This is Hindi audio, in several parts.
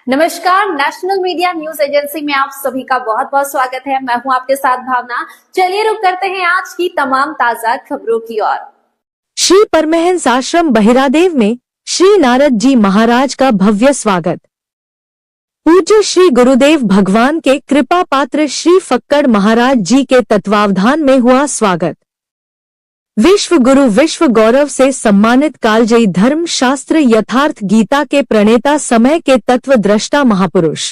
नमस्कार, नेशनल मीडिया न्यूज एजेंसी में आप सभी का बहुत बहुत स्वागत है। मैं हूं आपके साथ भावना। चलिए रुक करते हैं आज की तमाम ताजा खबरों की ओर। श्री परमहंस आश्रम बहिरादेव में श्री नारद जी महाराज का भव्य स्वागत। पूज्य श्री गुरुदेव भगवान के कृपा पात्र श्री फक्कड़ महाराज जी के तत्वावधान में हुआ स्वागत। विश्व गुरु विश्व गौरव से सम्मानित कालजयी धर्म शास्त्र यथार्थ गीता के प्रणेता समय के तत्व दृष्टा महापुरुष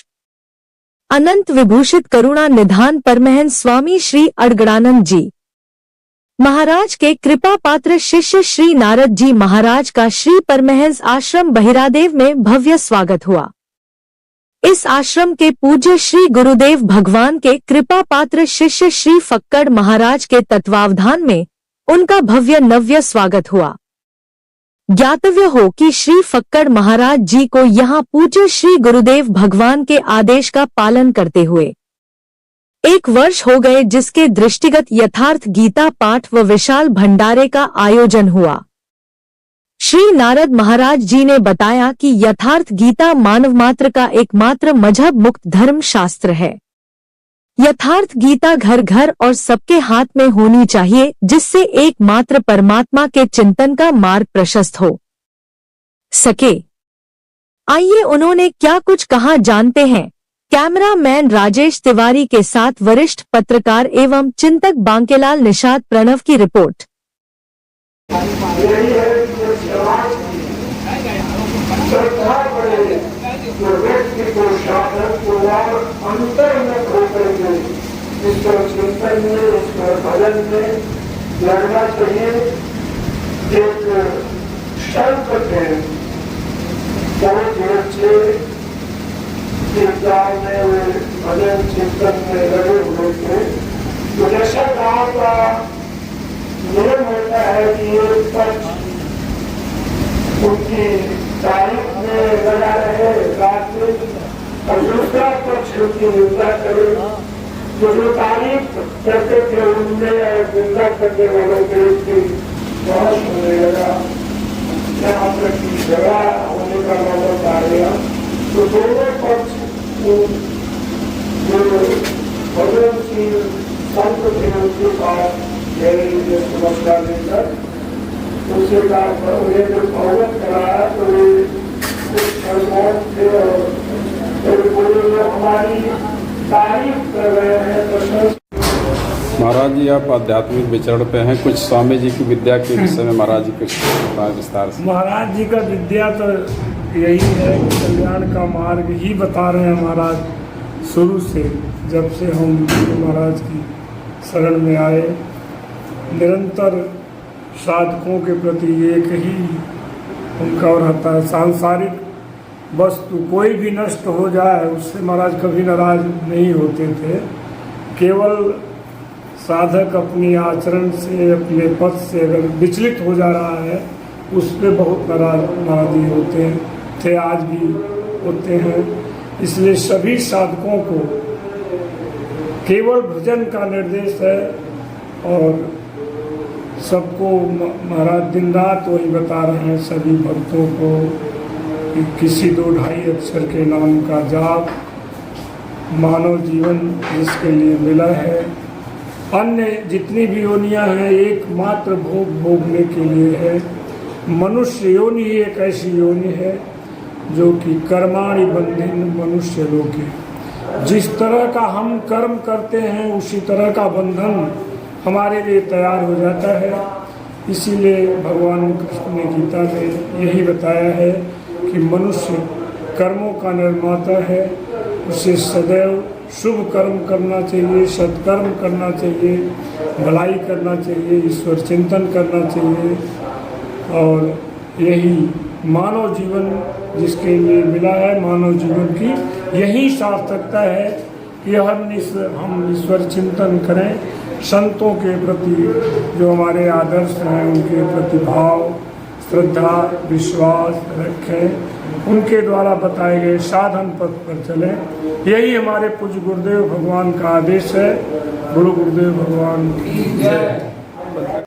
अनंत विभूषित करुणा निधान परमहंस स्वामी श्री अड़गड़ानंद जी महाराज के कृपा पात्र शिष्य श्री नारद जी महाराज का श्री परमहंस आश्रम बहिरादेव में भव्य स्वागत हुआ। इस आश्रम के पूज्य श्री गुरुदेव भगवान के कृपा पात्र शिष्य श्री फक्कड़ महाराज के तत्वावधान में उनका भव्य नव्य स्वागत हुआ। ज्ञातव्य हो कि श्री फक्कड़ महाराज जी को यहाँ पूज्य श्री गुरुदेव भगवान के आदेश का पालन करते हुए 1 वर्ष हो गए, जिसके दृष्टिगत यथार्थ गीता पाठ व विशाल भंडारे का आयोजन हुआ। श्री नारद महाराज जी ने बताया कि यथार्थ गीता मानव मात्र का एकमात्र मजहब मुक्त धर्म शास्त्र है। यथार्थ गीता घर घर और सबके हाथ में होनी चाहिए, जिससे एकमात्र परमात्मा के चिंतन का मार्ग प्रशस्त हो सके। आइए उन्होंने क्या कुछ कहा जानते हैं। कैमरामैन राजेश तिवारी के साथ वरिष्ठ पत्रकार एवं चिंतक बांकेलाल निषाद प्रणव की रिपोर्ट। जो व्यक्ति को शासन को और अंतर में खोकर के ईश्वर चिंतन में ईश्वर भजन में लड़ना चाहिए। एक संत थे, बहुत अच्छे गाँव में वे भजन चिंतन में लगे हुए थे। तो जैसा गाँव का नियम होता है कि एक पक्ष उनकी तारीफ में लगा रहे रात में और दूसरा पक्ष उनकी निंदा करे। जो तारीफ करते थे उनमें और निंदा करने वालों के उसकी बहुत होने लगा। यहाँ तक की झगड़ा होने का मौका आ गया। तो दोनों पक्ष जो भगवनशील संत थे उनके पास गए समस्या लेकर उसे जो अवगत कराया तो थे और हमारी तारीफ कर रहे हैं। महाराज जी, आप आध्यात्मिक विचरण पे हैं, कुछ स्वामी जी की विद्या के विषय में महाराज जी कुछ विस्तार से। महाराज जी का विद्या तो यही है कि कल्याण का मार्ग ही बता रहे हैं महाराज। शुरू से जब से हम महाराज की शरण में आए, निरंतर साधकों के प्रति एक ही उनका रहता है। सांसारिक वस्तु कोई भी नष्ट हो जाए उससे महाराज कभी नाराज नहीं होते थे। केवल साधक अपनी आचरण से अपने पथ से अगर विचलित हो जा रहा है उस पर बहुत नाराजी होते थे, आज भी होते हैं। इसलिए सभी साधकों को केवल भजन का निर्देश है और सबको महाराज दिन रात वही बता रहे हैं सभी भक्तों को कि किसी 2-2.5 अक्षर के नाम का जाप मानव जीवन जिसके लिए मिला है। अन्य जितनी भी योनियां हैं एकमात्र भोग भोगने के लिए है। मनुष्य योनि ही एक ऐसी योनि है जो कि कर्माणि बंधन मनुष्य लोके। जिस तरह का हम कर्म करते हैं उसी तरह का बंधन हमारे लिए तैयार हो जाता है। इसीलिए भगवान कृष्ण ने गीता में यही बताया है कि मनुष्य कर्मों का निर्माता है, उसे सदैव शुभ कर्म करना चाहिए, सत्कर्म करना चाहिए, भलाई करना चाहिए, ईश्वर चिंतन करना चाहिए। और यही मानव जीवन जिसके लिए मिला है, मानव जीवन की यही सार्थकता है कि हम ईश्वर चिंतन करें, संतों के प्रति जो हमारे आदर्श हैं उनके प्रति भाव श्रद्धा विश्वास रखें, उनके द्वारा बताए गए साधन पथ पर चलें। यही हमारे पूज्य गुरुदेव भगवान का आदेश है। गुरु गुरुदेव भगवान की जय।